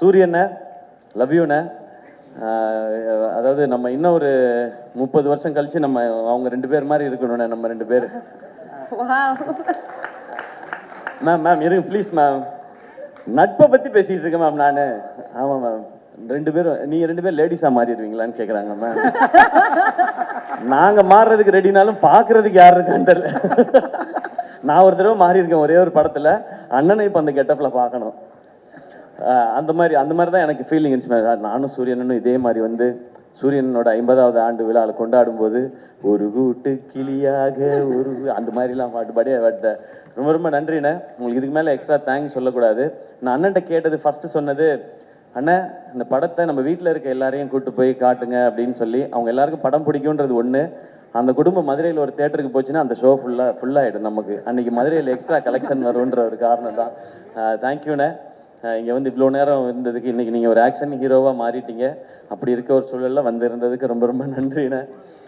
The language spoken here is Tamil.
சூரியண்ண லவ் யூண்ண. அதாவது நம்ம இன்னும் ஒரு 30 வருஷம் கழிச்சு நம்ம அவங்க 2 பேர் மாதிரி இருக்கணும்ண்ணே. நம்ம 2 பேர். மேம் இருங்க ப்ளீஸ் மேம். நட்பை பத்தி பேசிட்டு இருக்கேன் மேம் நானு. ஆமா மேம். 2 பேரும் நீங்க 2 பேரும் லேடிஸா மாறிடுவீங்களான்னு கேக்குறாங்க மேம். நாங்க மாறுறதுக்கு ரெடினாலும் பாக்குறதுக்கு யாரு இருக்கான்னு தெரியல. நான் ஒரு தடவை மாறி இருக்கேன் ஒரே ஒரு படத்துல. அண்ணனை இப்ப அந்த கெட்டப்ல பார்க்கணும். அந்த மாதிரி தான் எனக்கு ஃபீலிங் இருந்துச்சு. நானும் சூரியனும் இதே மாதிரி வந்து சூரியனோட 50வது ஆண்டு விழாவில் கொண்டாடும் போது ஒரு கூட்டு கிளியாக ஒரு அந்த மாதிரிலாம் பாட்டு ரொம்ப ரொம்ப நன்றிண்ணே. உங்களுக்கு இதுக்கு மேலே எக்ஸ்ட்ரா தேங்க்ஸ் சொல்லக்கூடாது. நான் அண்ணன்ட்ட கேட்டது ஃபஸ்ட்டு சொன்னது, அண்ணன் இந்த படத்தை நம்ம வீட்டில் இருக்க எல்லாரையும் கூப்பிட்டு போய் காட்டுங்க அப்படின்னு சொல்லி. அவங்க எல்லாருக்கும் படம் பிடிக்குன்றது ஒன்று. அந்த குடும்பம் மதுரையில் ஒரு தேட்டருக்கு போச்சுன்னா அந்த ஷோ ஃபுல்லாகிடும் நமக்கு. அன்றைக்கி மதுரையில் எக்ஸ்ட்ரா கலெக்ஷன் வரும்ன்ற ஒரு காரணம் தான். தேங்க்யூண்ணே. இங்கே வந்து இவ்வளோ நேரம் இருந்ததுக்கு. இன்றைக்கி நீங்கள் ஒரு ஆக்ஷன் ஹீரோவாக மாறிட்டீங்க. அப்படி இருக்க ஒரு சூழலில் வந்து இருந்ததுக்கு ரொம்ப ரொம்ப நன்றிண்ணே.